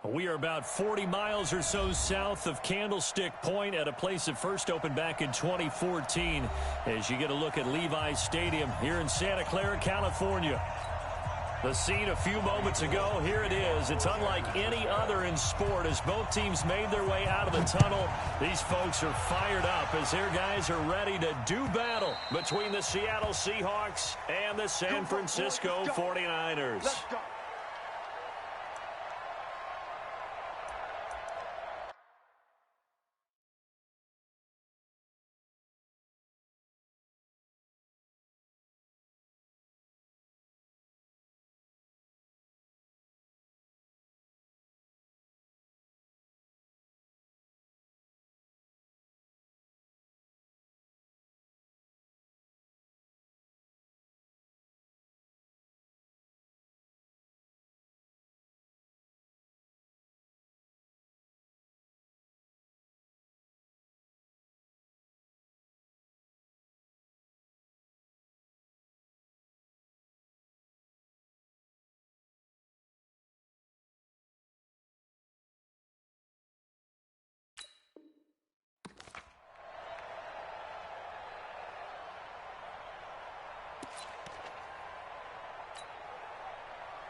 We are about 40 miles or so south of Candlestick Point at a place that first opened back in 2014 as you get a look at Levi's Stadium here in Santa Clara, California. The scene a few moments ago, here it is. It's unlike any other in sport as both teams made their way out of the tunnel. These folks are fired up as their guys are ready to do battle between the Seattle Seahawks and the San Francisco 49ers. Let's go.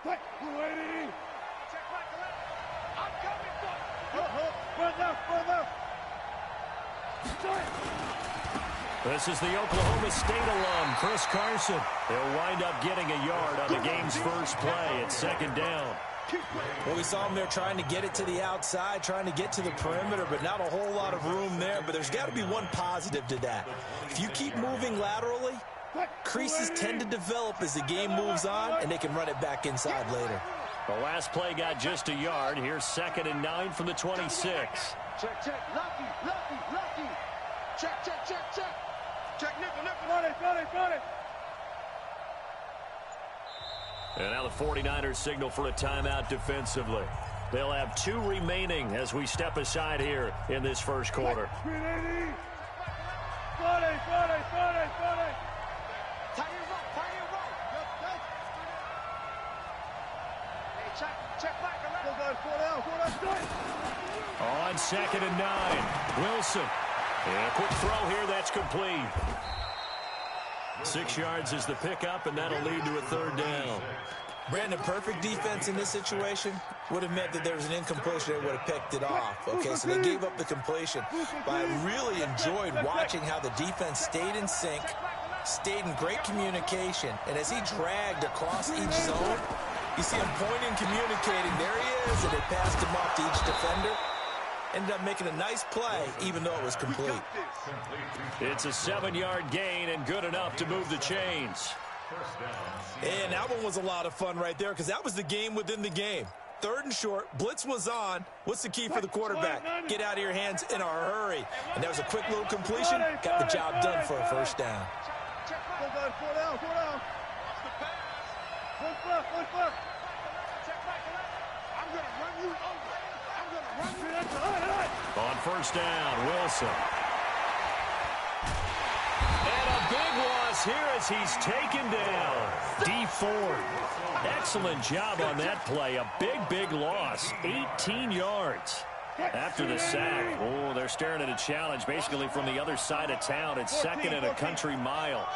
Quick, lady! Check back to left. I'm coming for you. Run left! This is the Oklahoma State alum, Chris Carson. He'll wind up getting a yard on the game's first play at second down. Well, we saw him there trying to get it to the outside, trying to get to the perimeter, but not a whole lot of room there. But there's got to be one positive to that. If you keep moving laterally, creases tend to develop as the game moves on, and they can run it back inside later. The last play got just a yard. Here's 2nd and 9 from the 26. Check. Lucky. Check. Check, nickel. Got it! And now the 49ers signal for a timeout defensively. They'll have 2 remaining as we step aside here in this first quarter. 380! Got it! Tie your rope. Hey, check back. On 2nd and 9, Wilson. And a quick throw here, that's complete. 6 yards is the pickup, and that'll lead to a 3rd down. Brandon, perfect defense in this situation would have meant that there was an incompletion. They would have picked it off. Okay, so they gave up the completion. But I really enjoyed watching how the defense stayed in sync, stayed in great communication, and as he dragged across each zone, you see him pointing, communicating. There he is, and they passed him off to each defender. Ended up making a nice play, even though it was complete. It's a 7-yard gain and good enough to move the chains. And that one was a lot of fun right there because that was the game within the game. 3rd and short, blitz was on. What's the key for the quarterback? Get out of your hands in a hurry. And that was a quick little completion. Got the job done for a 1st down. Four down. One foot. I'm going to run you over. On 1st down, Wilson. And a big loss here as he's taken down. D Ford. Excellent job on that play. A big loss. 18 yards. After the sack, oh, they're staring at a challenge basically from the other side of town. It's 2nd and a country mile.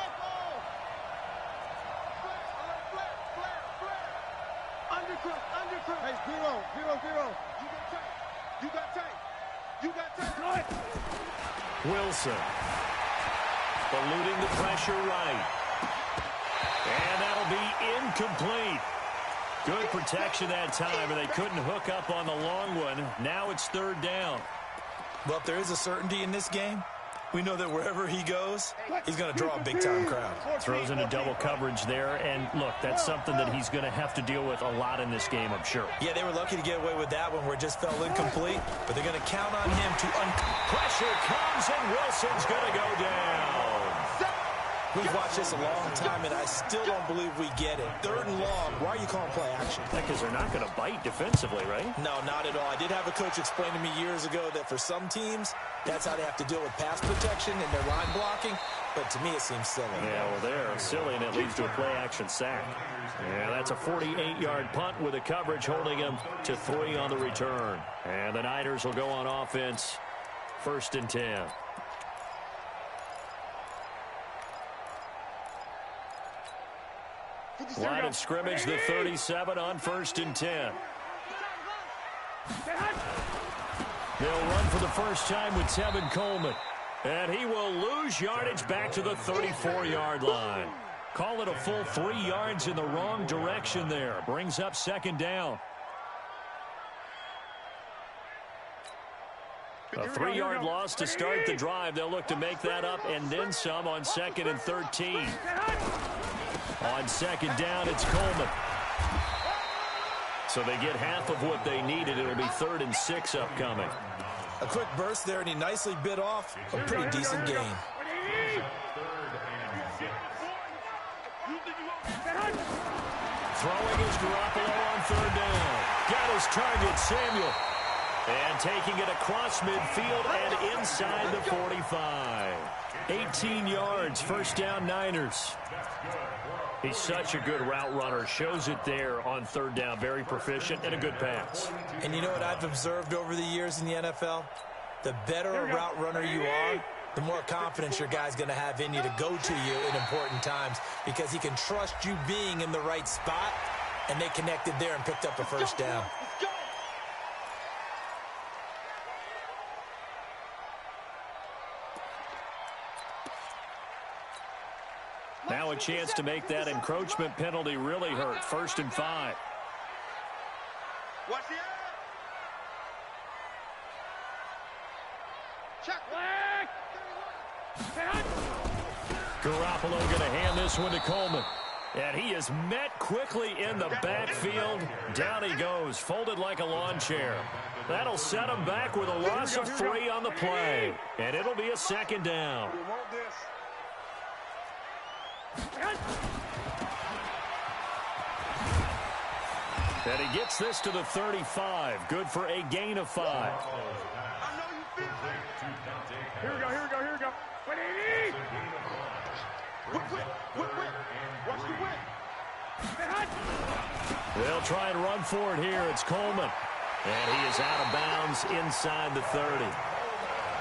Undercut. Hey, zero. You got tape. Wilson. Eluding the pressure right. And that'll be incomplete. Good protection that time, and they couldn't hook up on the long one. Now it's 3rd down. Well, if there is a certainty in this game, we know that wherever he goes, he's going to draw a big-time crowd. Throws into double coverage there, and look, that's something that he's going to have to deal with a lot in this game, I'm sure. Yeah, they were lucky to get away with that one where it just fell incomplete, but they're going to count on him to pressure comes, and Wilson's going to go down. We've watched this a long time, and I still don't believe we get it. 3rd and long. Why are you calling play action? Because they're not going to bite defensively, right? No, not at all. I did have a coach explain to me years ago that for some teams, that's how they have to deal with pass protection and their line blocking. but to me it seems silly. Yeah, well, they're silly, and it leads to a play-action sack. Yeah, that's a 48-yard punt with the coverage holding him to 3 on the return. And the Niners will go on offense, 1st and 10. Line of scrimmage, the 37 on 1st and 10. They'll run for the first time with Tevin Coleman. And he will lose yardage back to the 34-yard line. Call it a full 3 yards in the wrong direction there. Brings up 2nd down. A 3-yard loss to start the drive. They'll look to make that up and then some on 2nd and 13. On 2nd down, it's Coleman. So they get half of what they needed. It'll be 3rd and 6 upcoming. A quick burst there, and he nicely bit off a pretty decent gain. Throwing is Garoppolo on 3rd down. Got his target, Samuel. And taking it across midfield and inside the 45. 18 yards, 1st down Niners. He's such a good route runner. Shows it there on 3rd down. Very proficient and a good pass. And you know what I've observed over the years in the NFL? The better a route runner you are, the more confidence your guy's going to have in you to go to you in important times because he can trust you being in the right spot, and they connected there and picked up a 1st down. Now a chance to make that encroachment penalty really hurt. 1st and 5. Watch the check. Garoppolo going to hand this one to Coleman. And he is met quickly in the backfield. Down he goes, folded like a lawn chair. That'll set him back with a loss of 3 on the play. And it'll be a 2nd down. And he gets this to the 35. Good for a gain of 5. I know you feel it. Here we go, here we go, here we go. What do you need? Whip. Watch the whip. They'll try and run for it here. It's Coleman. And he is out of bounds inside the 30.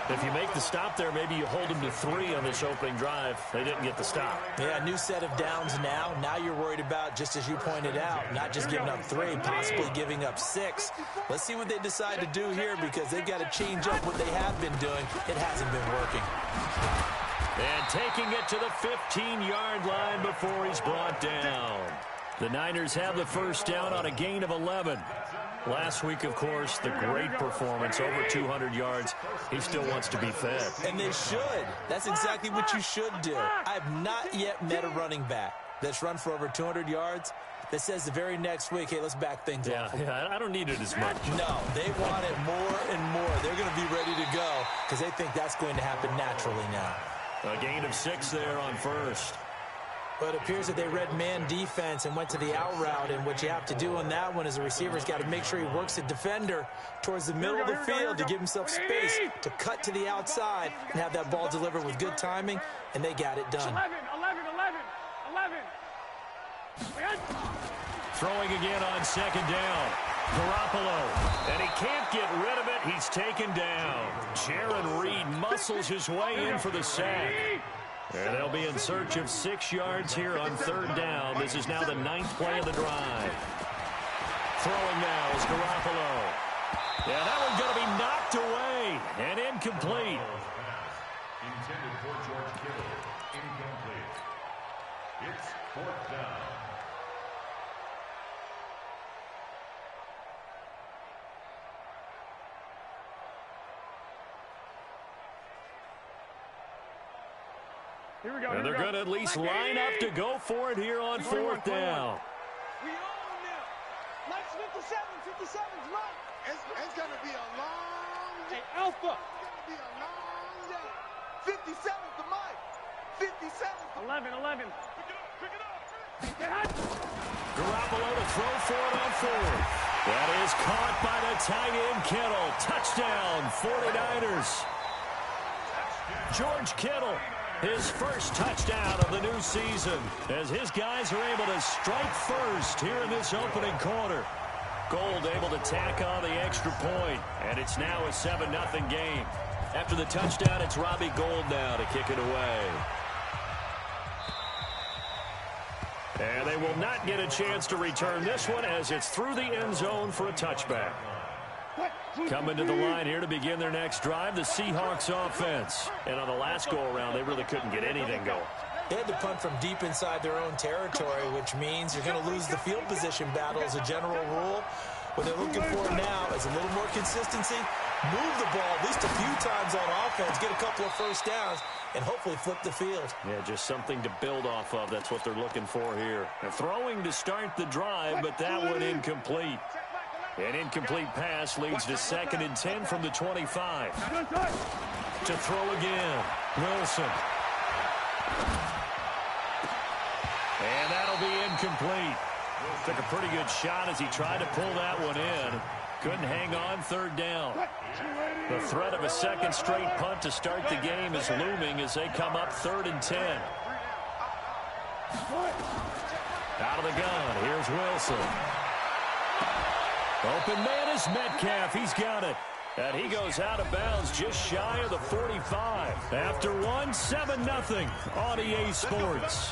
If you make the stop there, maybe you hold him to 3 on this opening drive. They didn't get the stop. Yeah, new set of downs now. Now you're worried about, just as you pointed out, not just giving up 3, possibly giving up 6. Let's see what they decide to do here because they've got to change up what they have been doing. It hasn't been working. And taking it to the 15-yard line before he's brought down. The Niners have the 1st down on a gain of 11. Last week, of course, the great performance, over 200 yards. He still wants to be fed. And they should. That's exactly what you should do. I've not yet met a running back that's run for over 200 yards that says the very next week, hey, let's back things off. Yeah, I don't need it as much. No, they want it more and more. They're going to be ready to go because they think that's going to happen naturally now. A gain of 6 there on 1st. But it appears that they read man defense and went to the out route, and what you have to do on that one is the receiver's got to make sure he works the defender towards the middle of the field to give himself space to cut to the outside and have that ball delivered with good timing, and they got it done. 11. Throwing again on 2nd down. Garoppolo, and he can't get rid of it. He's taken down. Jaron Reed muscles his way in for the sack. And they'll be in search of 6 yards here on 3rd down. This is now the 9th play of the drive. Throwing now is Garoppolo. Yeah, that one's going to be knocked away and incomplete. Intended for George Kittle. Incomplete. It's 4th down. And they're going to at least line up to go for it here on 4th down. We own them. Lights 57's right. It's going to be a long day. Hey, Alpha. It's going to be a long day. 57's the mic. 57's the 11. Pick it up. Garoppolo to throw for it on 4th. That is caught by the tight end Kittle. Touchdown, 49ers. George Kittle. His first touchdown of the new season as his guys are able to strike first here in this opening quarter. Gold able to tack on the extra point, and it's now a 7-0 game. After the touchdown, it's Robbie Gould now to kick it away. And they will not get a chance to return this one as it's through the end zone for a touchback. Coming to the line here to begin their next drive, the Seahawks offense. And on the last go-around, they really couldn't get anything going. They had to punt from deep inside their own territory, which means you're going to lose the field position battle as a general rule. What they're looking for now is a little more consistency, move the ball at least a few times on offense, get a couple of first downs, and hopefully flip the field. Yeah, just something to build off of. That's what they're looking for here. They're throwing to start the drive, but that one incomplete. An incomplete pass leads to 2nd and 10 from the 25. To throw again, Wilson. And that'll be incomplete. Took a pretty good shot as he tried to pull that one in. Couldn't hang on, 3rd down. The threat of a second straight punt to start the game is looming as they come up 3rd and 10. Out of the gun, here's Wilson. Open man is Metcalf. He's got it. And he goes out of bounds just shy of the 45. After one, 7-0 on EA Sports.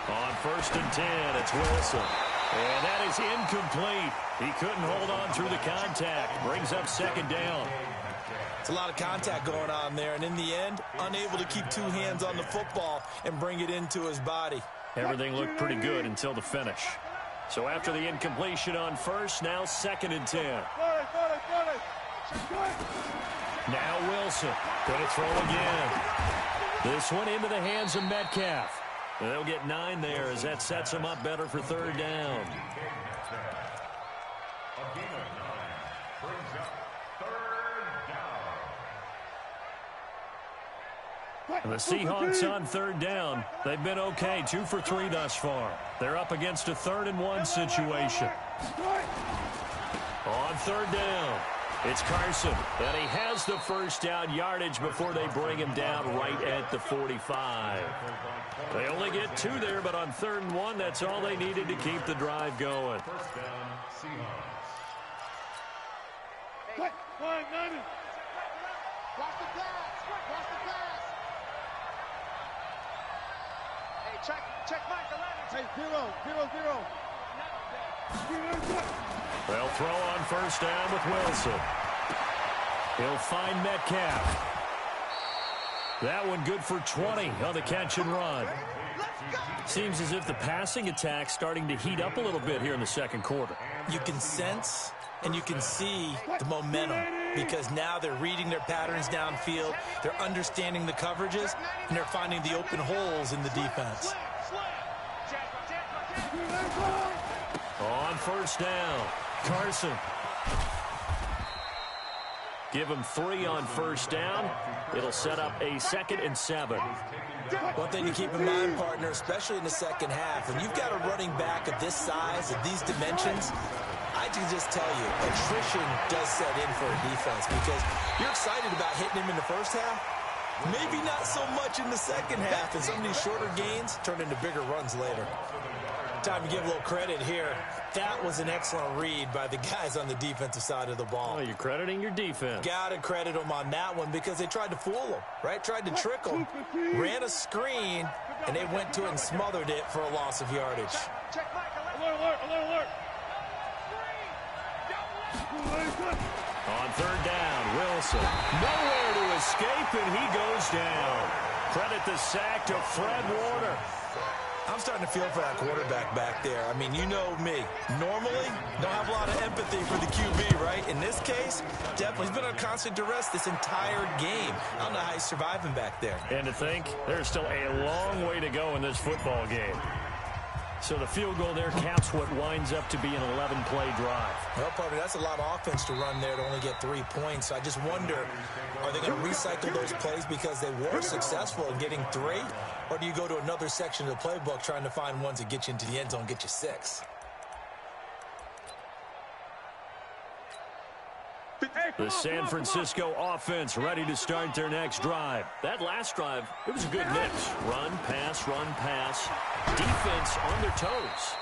On 1st and 10, it's Wilson. And that is incomplete. He couldn't hold on through the contact. Brings up 2nd down. It's a lot of contact going on there, and in the end, unable to keep 2 hands on the football and bring it into his body. Everything looked pretty good until the finish. So after the incompletion on 1st, now 2nd and 10. Now Wilson. Going to throw again. This one into the hands of Metcalf. And they'll get 9 there as that sets them up better for 3rd down. And the Seahawks on 3rd down. They've been okay, 2 for 3 thus far. They're up against a 3rd and 1 situation. On 3rd down, it's Carson. And he has the first down yardage before they bring him down right at the 45. They only get 2 there, but on 3rd and 1, that's all they needed to keep the drive going. First down, Seahawks. Watch the pass. Watch the pass. Hey, check Mike 11. Hey, 0. They'll throw on 1st down with Wilson. He'll find Metcalf. That one good for 20 on the catch and run. Seems as if the passing attack's starting to heat up a little bit here in the 2nd quarter. You can sense and you can see the momentum because now they're reading their patterns downfield, they're understanding the coverages, and they're finding the open holes in the defense. On 1st down, Carson. Give him 3 on 1st down. It'll set up a 2nd and 7. One thing to keep in mind, partner, especially in the 2nd half, when you've got a running back of this size, of these dimensions, I can just tell you, attrition does set in for a defense because you're excited about hitting him in the 1st half. Maybe not so much in the 2nd half, and some of these shorter gains turn into bigger runs later. Time to give a little credit here. That was an excellent read by the guys on the defensive side of the ball. Well, you're crediting your defense. Got to credit them on that one because they tried to fool them, right? Tried to trick them, ran a screen, and they went to it and smothered it for a loss of yardage. Check Mike 11. Alert. On 3rd down, Wilson. Nowhere to escape, and he goes down. Credit the sack to Fred Warner. I'm starting to feel for that quarterback back there. I mean, you know me. Normally, don't have a lot of empathy for the QB, right? In this case, definitely. He's been on constant duress this entire game. I don't know how he's surviving back there. And to think, there's still a long way to go in this football game. So the field goal there caps what winds up to be an 11-play drive. Well, partner, that's a lot of offense to run there to only get 3 points. So I just wonder, are they going to recycle those plays because they were successful in getting 3? Or do you go to another section of the playbook trying to find ones that get you into the end zone, get you 6? The San Francisco offense ready to start their next drive. That last drive, it was a good mix. Run, pass, defense on their toes.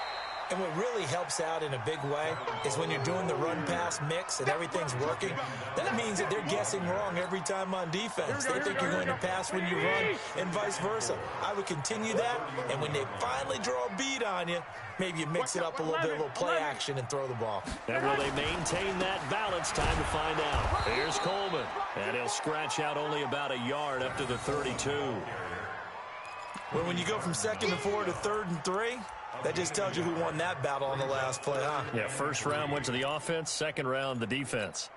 And what really helps out in a big way is when you're doing the run-pass mix and everything's working, that means that they're guessing wrong every time on defense. They think you're going to pass when you run and vice versa. I would continue that, and when they finally draw a beat on you, maybe you mix it up a little bit, a little play action, and throw the ball. And will they maintain that balance? Time to find out. Here's Coleman, and he'll scratch out only about a yard up to the 32. Well, when you go from 2nd and 4 to 3rd and 3, that just tells you who won that battle on the last play, huh? Yeah, first round went to the offense, second round the defense.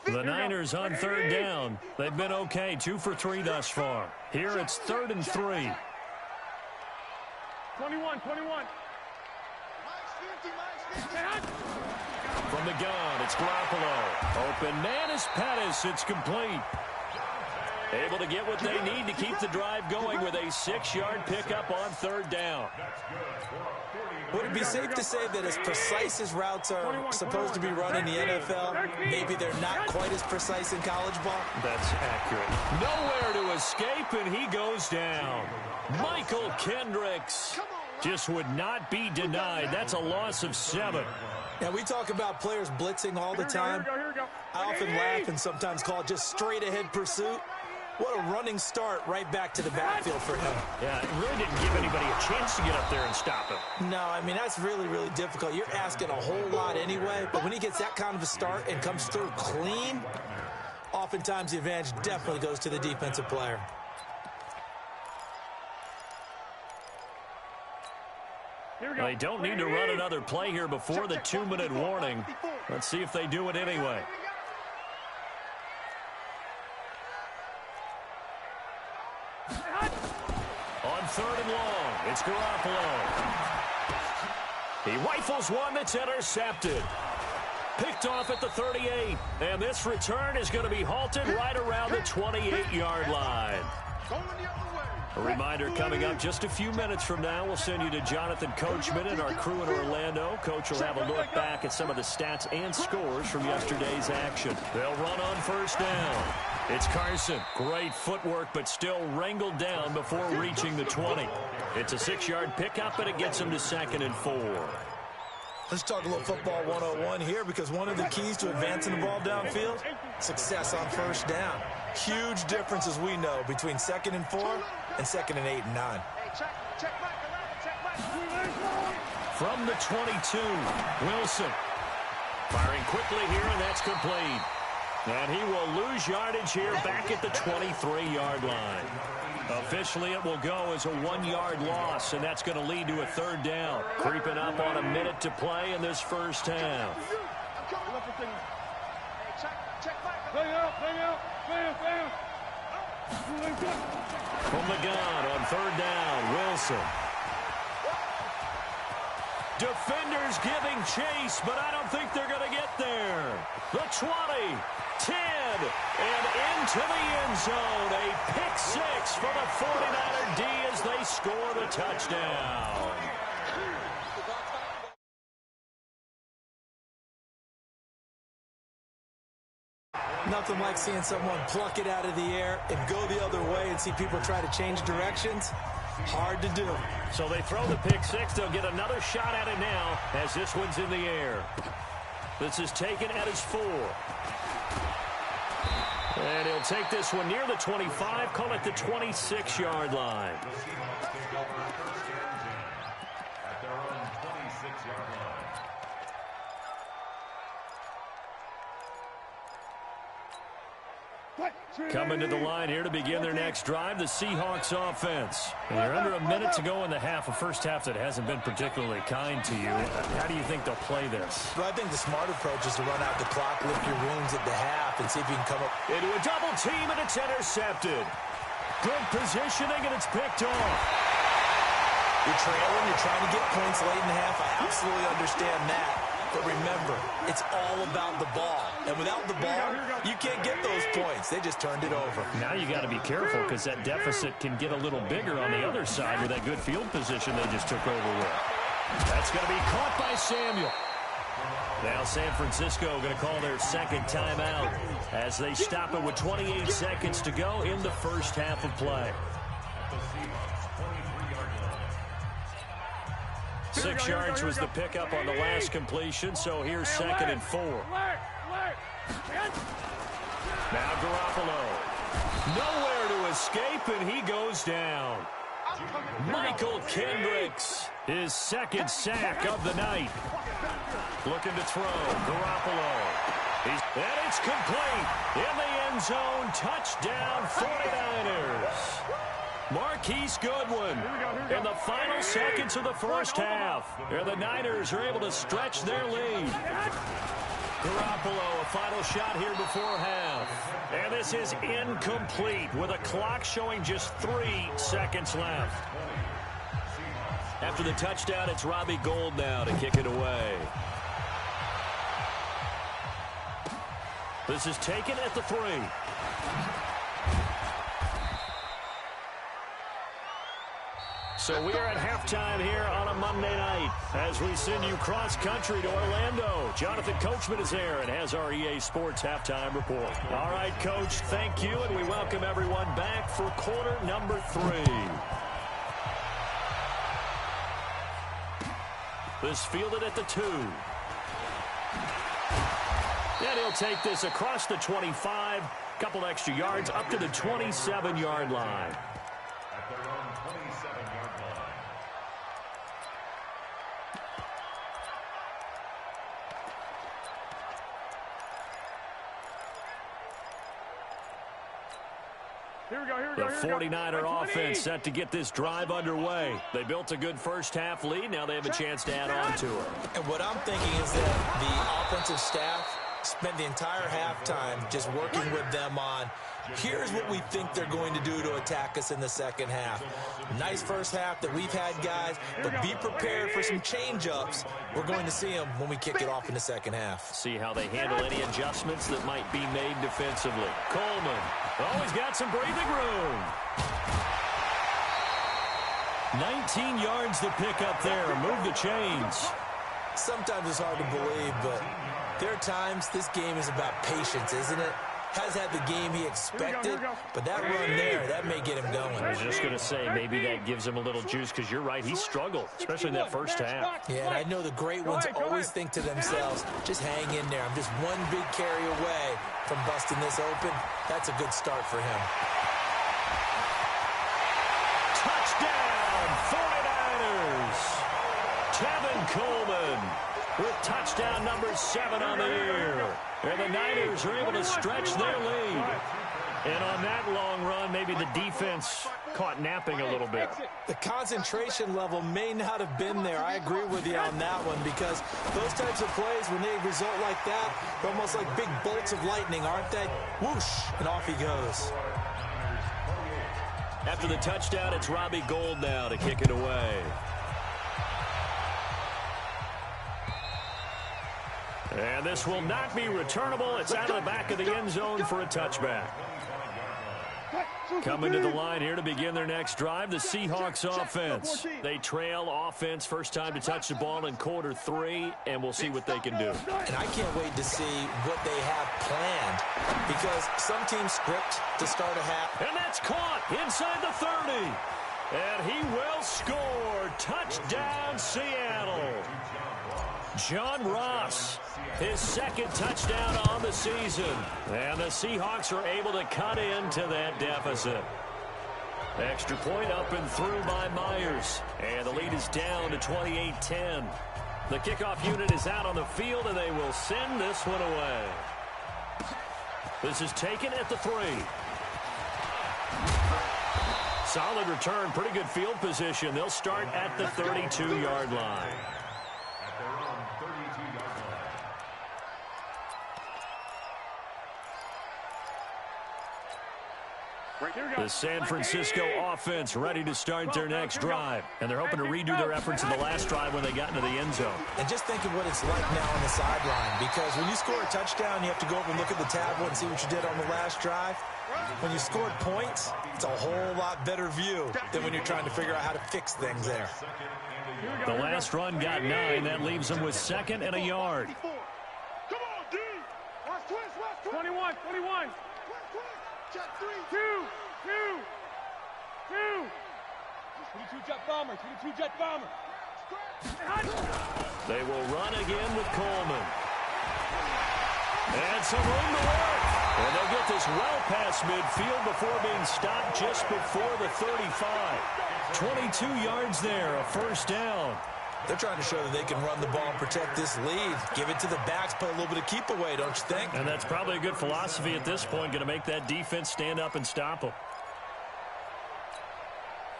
The Niners on 3rd down. They've been okay, 2 for 3 thus far. Here it's 3rd and 3. 21. From the gun, it's Garoppolo. Open man is Pettis. It's complete. Able to get what they need to keep the drive going with a 6-yard pickup on 3rd down. Would it be safe to say that as precise as routes are supposed to be run in the NFL, maybe they're not quite as precise in college ball? That's accurate. Nowhere to escape, and he goes down. Michael Kendricks just would not be denied. That's a loss of 7. Now, we talk about players blitzing all the time. I often laugh and sometimes call it just straight-ahead pursuit. What a running start right back to the backfield for him. Yeah, it really didn't give anybody a chance to get up there and stop him. No, I mean, that's really, really difficult. You're asking a whole lot anyway, but when he gets that kind of a start and comes through clean, oftentimes the advantage definitely goes to the defensive player. They don't need to run another play here before the 2-minute warning. Let's see if they do it anyway. On 3rd and long, it's Garoppolo. He rifles one that's intercepted. Picked off at the 38. And this return is going to be halted right around the 28-yard line. A reminder coming up just a few minutes from now, we'll send you to Jonathan Coachman and our crew in Orlando. Coach will have a look back at some of the stats and scores from yesterday's action. They'll run on 1st down. It's Carson. Great footwork, but still wrangled down before reaching the 20. It's a 6-yard pickup, and it gets him to 2nd and 4. Let's talk a little football 101 here, because one of the keys to advancing the ball downfield, success on 1st down. Huge difference, as we know, between 2nd and 4 and 2nd and 8 and 9. From the 22, Wilson. Firing quickly here, and that's complete. And he will lose yardage here back at the 23-yard line. Officially, it will go as a 1-yard loss, and that's going to lead to a 3rd down. Creeping up on a minute to play in this first half. From the gun on 3rd down, Wilson. Defenders giving chase, but I don't think they're going to get there. The 20, 10, and into the end zone. A pick 6 for the 49er D as they score the touchdown. Nothing like seeing someone pluck it out of the air and go the other way and see people try to change directions. Hard to do. So they throw the pick 6. They'll get another shot at it now as this one's in the air. This is taken at his 4. And he'll take this one near the 25, call it the 26-yard line. At their own 26-yard line. Coming to the line here to begin their next drive, the Seahawks offense. And you're under a minute to go in the half, a first half that hasn't been particularly kind to you. How do you think they'll play this? Well, I think the smart approach is to run out the clock, lift your wounds at the half, and see if you can come up. Into a double team, and it's intercepted. Good positioning, and it's picked off. You're trailing, you're trying to get points late in the half. I absolutely understand that. But remember, it's all about the ball. And without the ball, you can't get those points. They just turned it over. Now you got to be careful because that deficit can get a little bigger on the other side with that good field position they just took over with. That's going to be caught by Samuel. Now San Francisco going to call their second timeout as they stop it with 28 seconds to go in the first half of play. 6 yards was the pickup on the last completion, so here's 2nd and 4. Now Garoppolo. Nowhere to escape, and he goes down. Michael Kendricks, his 2nd sack of the night. Looking to throw. Garoppolo. And it's complete. In the end zone. Touchdown 49ers. Marquise Goodwin in the final seconds of the first half. And the Niners are able to stretch their lead. Garoppolo, a final shot here before half. And this is incomplete with a clock showing just 3 seconds left. After the touchdown, it's Robbie Gould now to kick it away. This is taken at the 3. So we are at halftime here on a Monday night as we send you cross-country to Orlando. Jonathan Coachman is there and has our EA Sports halftime report. All right, Coach, thank you, and we welcome everyone back for quarter number 3. This fielded at the 2. And he'll take this across the 25, couple extra yards up to the 27-yard line. At their own 27-yard line. The 49er offense set to get this drive underway. They built a good first half lead. Now they have a chance to add on to it. And what I'm thinking is that the offensive staff spent the entire halftime just working with them on, here's what we think they're going to do to attack us in the second half. Nice first half that we've had, guys, but be prepared for some change-ups. We're going to see them when we kick it off in the second half. See how they handle any adjustments that might be made defensively. Coleman. Oh, he's got some breathing room. 19 yards to pick up there. Move the chains. Sometimes it's hard to believe, but there are times this game is about patience, isn't it? Has had the game he expected, but that run there, that may get him going. I was just going to say, maybe that gives him a little juice, because you're right, he struggled, especially in that first half. Yeah, and I know the great ones always think to themselves, just hang in there. I'm just one big carry away from busting this open. That's a good start for him. Touchdown, 49ers! Tevin Coleman with touchdown number 7 on the year. And the Niners are able to stretch their lead. And on that long run, maybe the defense caught napping a little bit. The concentration level may not have been there. I agree with you on that one, because those types of plays, when they result like that, they're almost like big bolts of lightning, aren't they? Whoosh, and off he goes. After the touchdown, it's Robbie Gould now to kick it away. And this will not be returnable. It's out of the back of the end zone for a touchback. Coming to the line here to begin their next drive, the Seahawks offense. They trail offense first time to touch the ball in quarter 3, and we'll see what they can do. And I can't wait to see what they have planned, because some teams script to start a half. And that's caught inside the 30. And he will score. Touchdown, Seattle. John Ross, his 2nd touchdown on the season. And the Seahawks are able to cut into that deficit. Extra point up and through by Myers. And the lead is down to 28-10. The kickoff unit is out on the field, and they will send this one away. This is taken at the 3. Solid return, pretty good field position. They'll start at the 32-yard line. The San Francisco offense ready to start their next drive. And they're hoping to redo their efforts in the last drive when they got into the end zone. And just think of what it's like now on the sideline, because when you score a touchdown, you have to go over and look at the tablet and see what you did on the last drive. When you scored points, it's a whole lot better view than when you're trying to figure out how to fix things there. The last run got 9. That leaves them with 2nd and a yard. Come on, D. 21, 21. Check 3. 2. 22 jet bomber. 22 jet bomber. They will run again with Coleman. And some room to work. And they'll get this well past midfield before being stopped just before the 35. 22 yards there, a first down. They're trying to show that they can run the ball and protect this lead. Give it to the backs, play a little bit of keep away, don't you think? And that's probably a good philosophy at this point, going to make that defense stand up and stop them.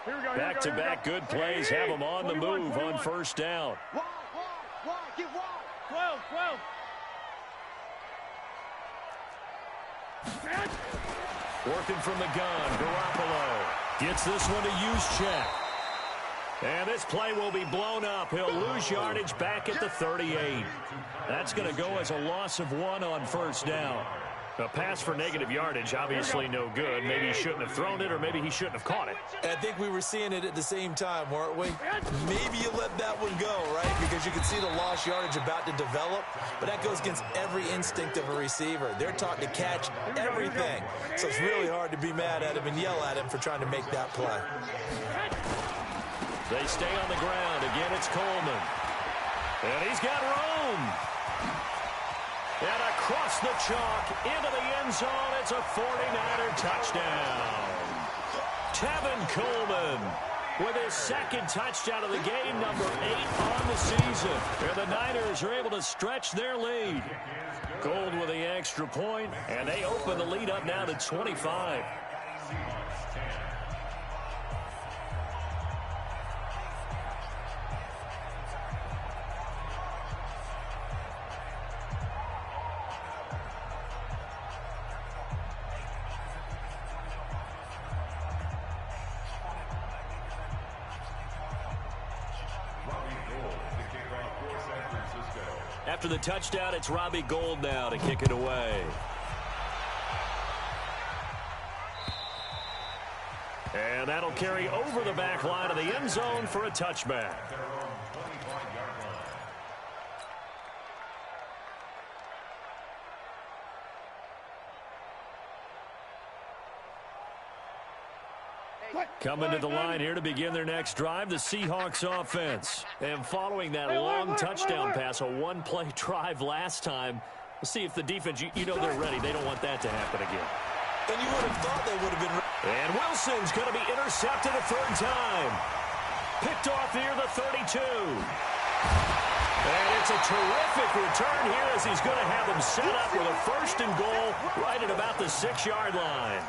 Back-to-back good plays have them on the move on first down. Wide, get wide. 12. Working from the gun, Garoppolo gets this one to Juszczyk. And this play will be blown up. He'll lose yardage back at the 38. That's going to go as a loss of 1 on first down. A pass for negative yardage, obviously no good. Maybe he shouldn't have thrown it, or maybe he shouldn't have caught it. I think we were seeing it at the same time, weren't we? Maybe you let that one go, right? Because you can see the lost yardage about to develop. But that goes against every instinct of a receiver. They're taught to catch everything. So it's really hard to be mad at him and yell at him for trying to make that play. They stay on the ground. Again, it's Coleman. And he's got room. And across the chalk into the end zone, it's a 49er touchdown. Tevin Coleman with his 2nd touchdown of the game, number 8 on the season. And the Niners are able to stretch their lead. Gold with the extra point, and they open the lead up now to 25. After the touchdown, it's Robbie Gould now to kick it away. And that'll carry over the back line of the end zone for a touchback. Coming to the line here to begin their next drive, the Seahawks offense. And following that long touchdown pass, a one-play drive last time, we'll see if the defense, you know they're ready. They don't want that to happen again. And you would have thought they would have been ready. And Wilson's going to be intercepted a 3rd time. Picked off near the 32. And it's a terrific return here as he's going to have them set up with a 1st and goal right at about the 6-yard line.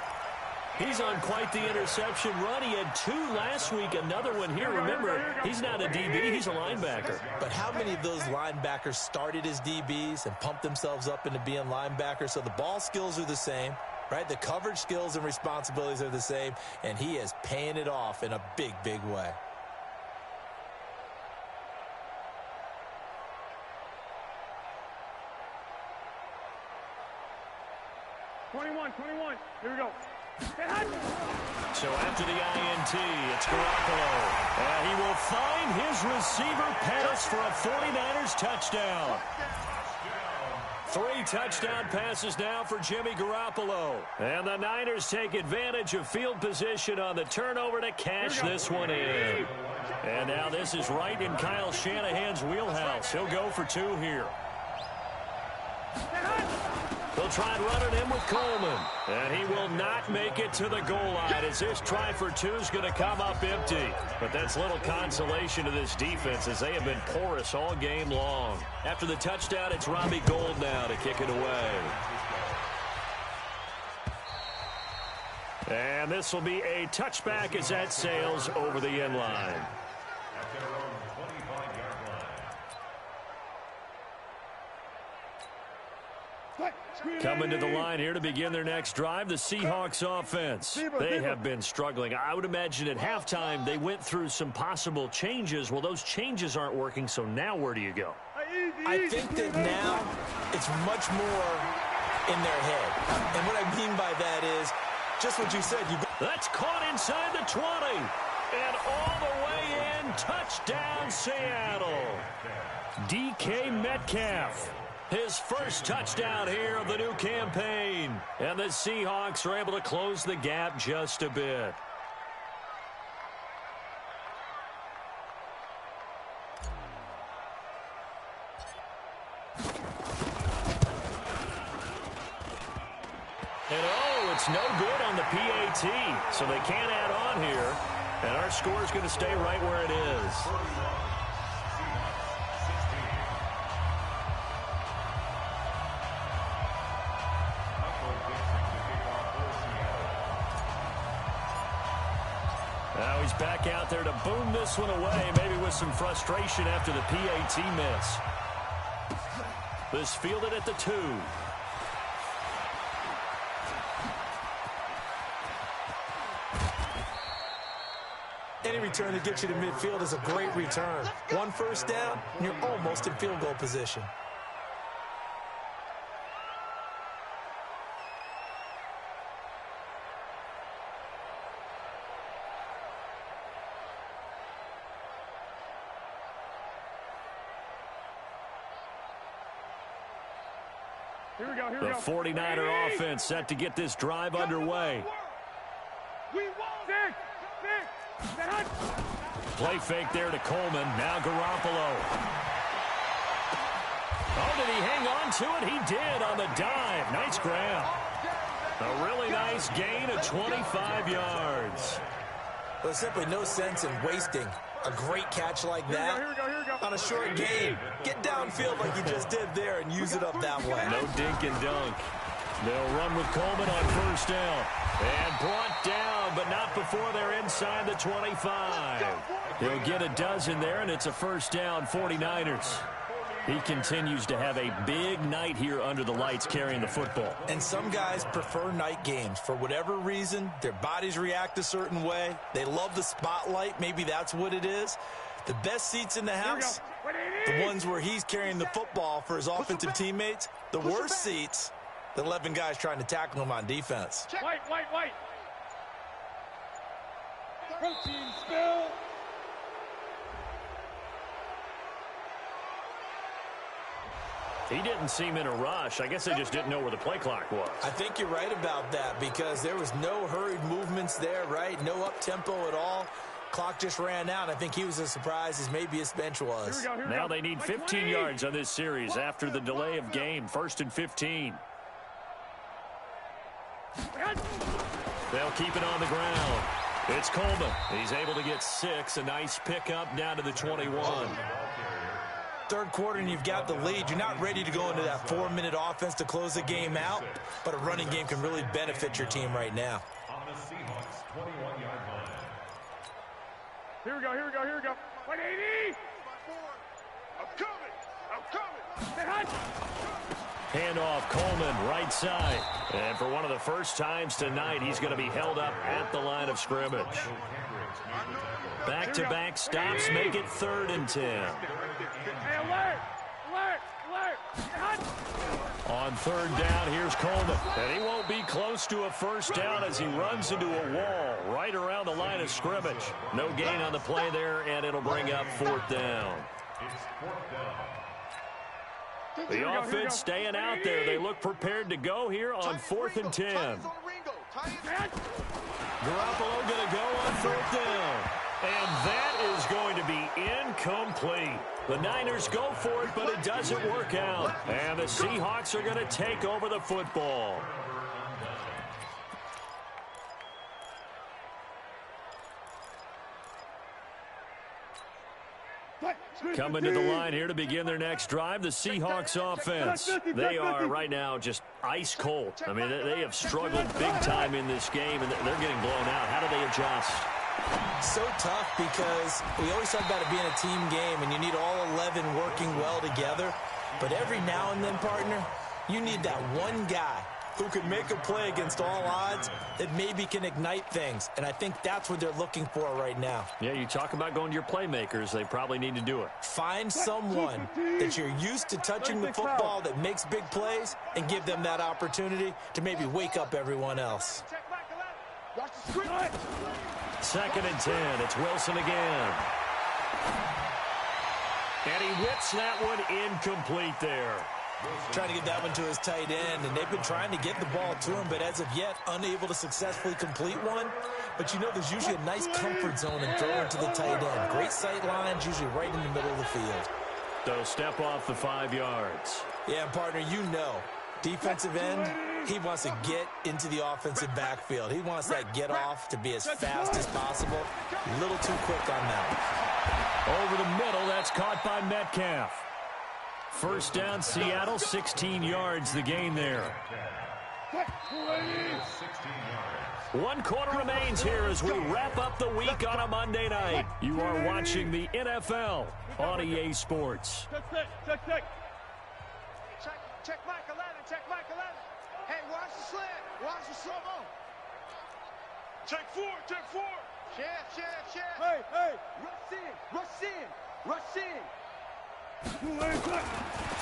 He's on quite the interception run. He had 2 last week, another one here. Remember, he's not a DB, he's a linebacker. But how many of those linebackers started as DBs and pumped themselves up into being linebackers? So the ball skills are the same, right? The coverage skills and responsibilities are the same, and he is paying it off in a big, big way. #21. Here we go. So after the INT, it's Garoppolo. And he will find his receiver Pettis for a 49ers touchdown. 3 touchdown passes now for Jimmy Garoppolo. And the Niners take advantage of field position on the turnover to cash this one in. And now this is right in Kyle Shanahan's wheelhouse. He'll go for 2 here. They'll try and run it in with Coleman. And he will not make it to the goal line as this try for 2 is going to come up empty. But that's little consolation to this defense as they have been porous all game long. After the touchdown, it's Robbie Gould now to kick it away. And this will be a touchback as that sails over the end line. Coming to the line here to begin their next drive, the Seahawks offense. They have been struggling. I would imagine at halftime they went through some possible changes. Well, those changes aren't working, so now where do you go? I think that now it's much more in their head. And what I mean by that is just what you said. That's caught inside the 20. And all the way in, touchdown Seattle. DK Metcalf. His first touchdown here of the new campaign. And the Seahawks are able to close the gap just a bit. And oh, it's no good on the PAT. So they can't add on here. And our score is going to stay right where it is. Now he's back out there to boom this one away, maybe with some frustration after the PAT miss. This fielded at the 2. Any return that gets you to midfield is a great return. One first down, and you're almost in field goal position. The 49er offense set to get this drive underway. Play fake there to Coleman. Now Garoppolo. Oh, did he hang on to it? He did on the dive. Nice grab. A really nice gain of 25 yards. There's simply no sense in wasting a great catch like that on a short gain. Get downfield like you just did there and use it up that way. No dink and dunk. They'll run with Coleman on first down. And brought down, but not before they're inside the 25. He'll get a dozen there, and it's a first down, 49ers. He continues to have a big night here under the lights carrying the football. And some guys prefer night games. For whatever reason, their bodies react a certain way. They love the spotlight. Maybe that's what it is. The best seats in the house, the ones where he's carrying the football for his offensive teammates. The worst seats, the 11 guys trying to tackle him on defense. White. Protein spill. He didn't seem in a rush. I guess they just didn't know where the play clock was. I think you're right about that because there was no hurried movements there, right? No up-tempo at all. Clock just ran out. I think he was as surprised as maybe his bench was. Now they need 15 yards on this series after the delay of game. 1st and 15. They'll keep it on the ground. It's Coleman. He's able to get 6. A nice pickup down to the 21. Third quarter and you've got the lead. You're not ready to go into that 4-minute offense to close the game out, but a running game can really benefit your team right now. On the Seahawks 21-yard line. Here we go. 180. I'm coming. Handoff, Coleman, right side. And for one of the first times tonight, he's going to be held up at the line of scrimmage. Back-to-back stops make it 3rd and 10. Hey, alert. On 3rd down, here's Coleman. And he won't be close to a first down as he runs into a wall right around the line of scrimmage. No gain on the play there, and it'll bring up 4th down. It's 4th down. The offense staying out there. They look prepared to go here on 4th and 10. Garoppolo going to go on 4th down. And that is going to be incomplete. The Niners go for it, but it doesn't work out. And the Seahawks are going to take over the football. Coming to the line here to begin their next drive, the Seahawks offense. They are right now just ice cold. I mean, they have struggled big time in this game, and they're getting blown out. How do they adjust? So tough because we always talk about it being a team game, and you need all 11 working well together. But every now and then, partner, You need that one guy who can make a play against all odds that maybe can ignite things. And I think that's what they're looking for right now. Yeah, you talk about going to your playmakers. They probably need to do it. Find someone that you're used to touching the football that makes big plays and give them that opportunity to maybe wake up everyone else. Second and 10. It's Wilson again. And he whips that one incomplete there. Trying to get that one to his tight end, and they've been trying to get the ball to him, but as of yet, unable to successfully complete one. But you know there's usually a nice comfort zone and throw into the tight end. Great sight lines, usually right in the middle of the field. So step off the 5 yards. Yeah, partner, you know, defensive end, he wants to get into the offensive backfield. He wants that get off to be as fast as possible. A little too quick on that. Over the middle, that's caught by Metcalf. First down, Seattle, 16 yards the gain there. 1 quarter remains here as we wrap up the week on a Monday night. You are watching the NFL on EA Sports. Check Mike 11, check Mike 11. Hey, watch the slant, watch the slow-mo. Check 4, check 4. Chef. Hey. Rush in.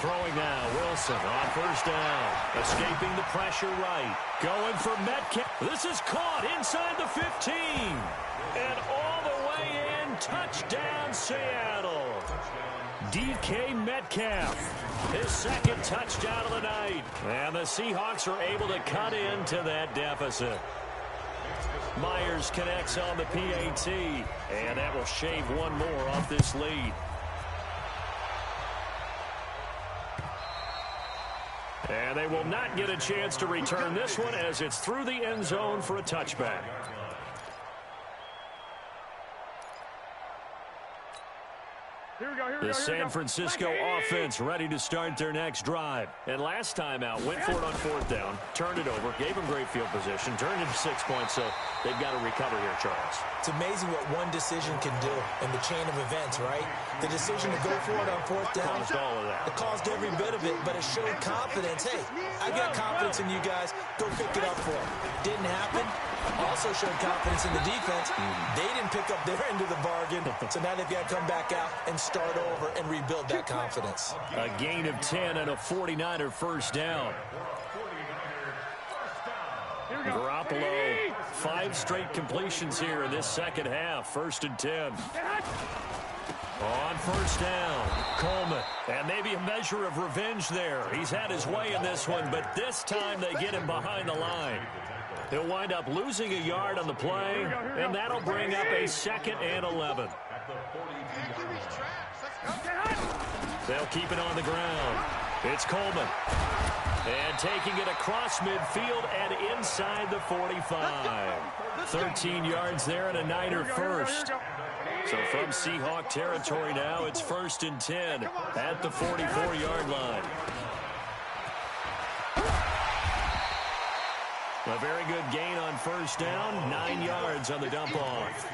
Throwing now, Wilson on first down. Escaping the pressure right. Going for Metcalf. This is caught inside the 15. And all the way in. Touchdown, Seattle. DK Metcalf. His second touchdown of the night. And the Seahawks are able to cut into that deficit. Myers connects on the PAT. And that will shave one more off this lead. And they will not get a chance to return this one as it's through the end zone for a touchback. The San Francisco offense ready to start their next drive. And last time out, went for it on fourth down, turned it over, gave them great field position, turned it to 6 points, so they've got to recover here, Charles. It's amazing what one decision can do in the chain of events, right? The decision to go for it on fourth down. Caused all of that. It caused every bit of it, but it showed confidence. Hey, I got confidence in you guys. Go pick it up for them. Didn't happen. Also showed confidence in the defense. They didn't pick up their end of the bargain, so now they've got to come back out and start over and rebuild that confidence. A gain of 10 and a 49er first down. Garoppolo, 5 straight completions here in this second half. First and 10. On first down, Coleman. And maybe a measure of revenge there. He's had his way in this one, but this time they get him behind the line. He'll wind up losing a yard on the play, and that'll bring up a 2nd and 11. They'll keep it on the ground. It's Coleman. And taking it across midfield and inside the 45. 13 yards there and a Niner first. So from Seahawk territory now, it's 1st and 10 at the 44-yard line. A very good gain on first down, 9 yards on the dump-off.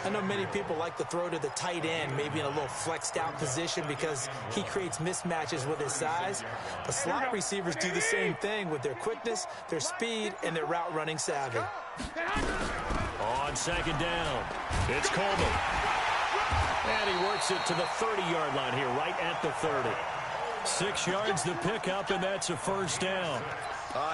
I know many people like to throw to the tight end, maybe in a little flexed-out position because he creates mismatches with his size. But slot receivers do the same thing with their quickness, their speed, and their route-running savvy. On second down, it's Coleman. And he works it to the 30-yard line here, right at the 30. 6 yards to pick up, and that's a first down.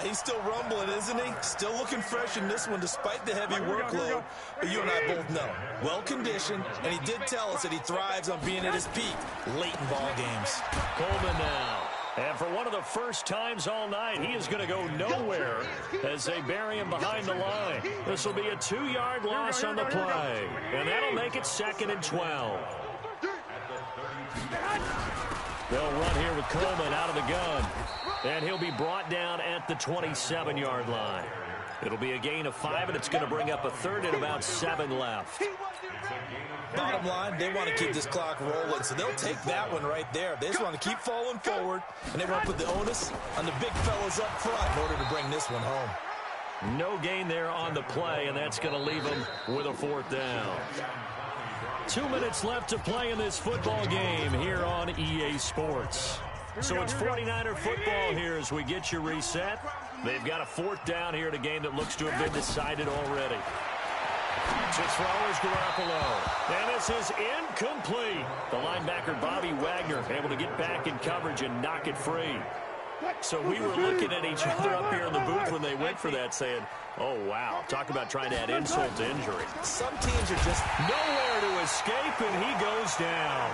He's still rumbling, isn't he? Still looking fresh in this one despite the heavy workload. But you and I both know, well-conditioned, and he did tell us that he thrives on being at his peak late in ball games. Coleman now. And for one of the first times all night, he is going to go nowhere as they bury him behind the line. This will be a 2-yard loss on the play. And that'll make it 2nd and 12. They'll run here with Coleman out of the gun. And he'll be brought down at the 27-yard line. It'll be a gain of 5, and it's going to bring up a 3rd and about 7 left. Bottom line, they want to keep this clock rolling, so they'll take that one right there. They just want to keep falling forward, and they want to put the onus on the big fellas up front in order to bring this one home. No gain there on the play, and that's going to leave them with a 4th down. 2 minutes left to play in this football game here on EA Sports. So it's 49er football here as we get you reset. They've got a 4th down here in a game that looks to have been decided already. To throw is Garoppolo. And this is incomplete. The linebacker, Bobby Wagner, able to get back in coverage and knock it free. So we were looking at each other up here in the booth when they went for that saying, oh, wow, talk about trying to add insult to injury. Some teams are just nowhere to escape, and he goes down.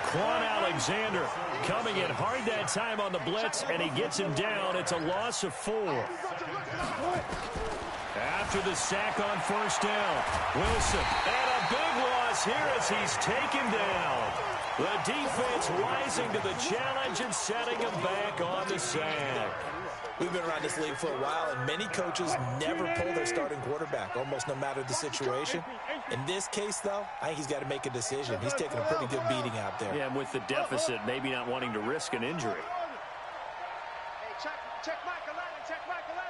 Quan Alexander coming in hard that time on the blitz, and he gets him down. It's a loss of 4. After the sack on 1st down, Wilson, and a big loss here as he's taken down. The defense rising to the challenge and setting him back on the sack. We've been around this league for a while, and many coaches never pull their starting quarterback, almost no matter the situation. In this case, though, I think he's got to make a decision. He's taking a pretty good beating out there. Yeah, and with the deficit, maybe not wanting to risk an injury. Hey, check Mike 11, check Mike 11.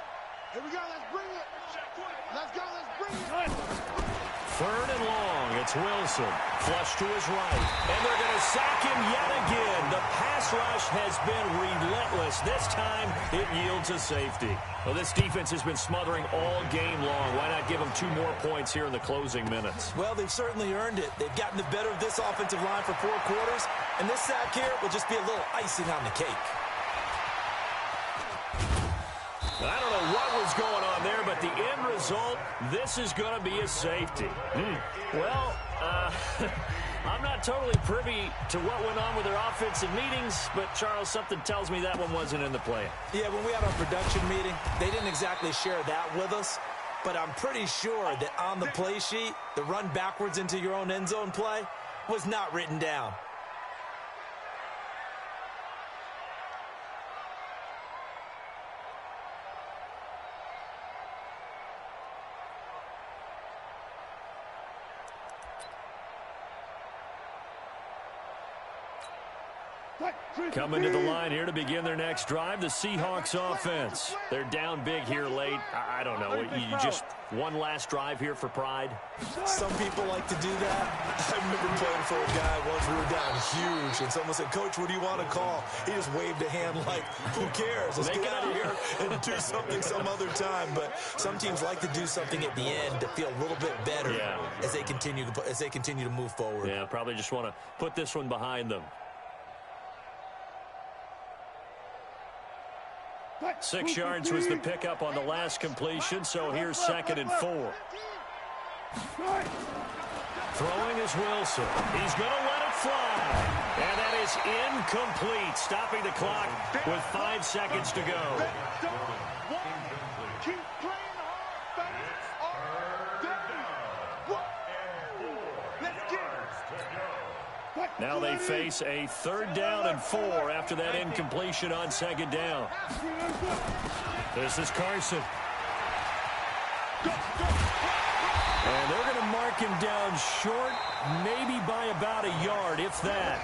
Here we go, let's bring it. Let's go, let's bring it. 3rd and long, it's Wilson. Flush to his right, and they're going to sack him yet again. The pass rush has been relentless. This time, it yields a safety. Well, this defense has been smothering all game long. Why not give them 2 more points here in the closing minutes? Well, they've certainly earned it. They've gotten the better of this offensive line for 4 quarters, and this sack here will just be a little icing on the cake. I don't know what was going on there, but the end result, this is going to be a safety. Well, I'm not totally privy to what went on with their offensive meetings, but, Charles, something tells me that one wasn't in the plan. Yeah, when we had our production meeting, they didn't exactly share that with us, but I'm pretty sure that on the play sheet, the run backwards into your own end zone play was not written down. Coming to the line here to begin their next drive, the Seahawks offense. They're down big here late. I don't know. You just one last drive here for pride? Some people like to do that. I remember playing for a guy once. We were down huge, and someone said, Coach, what do you want to call? He just waved a hand like, who cares? Let's get out of here and do something some other time. But some teams like to do something at the end to feel a little bit better as they continue to move forward. Yeah, probably just want to put this one behind them. 6 yards was the pickup on the last completion, so here's 2nd and 4. Throwing is Wilson. He's going to let it fly. And that is incomplete, stopping the clock with 5 seconds to go. Keep playing hard, let's get it. Now they face a 3rd down and 4 after that incompletion on 2nd down. This is Carson. And they're going to mark him down short, maybe by about a yard, if that.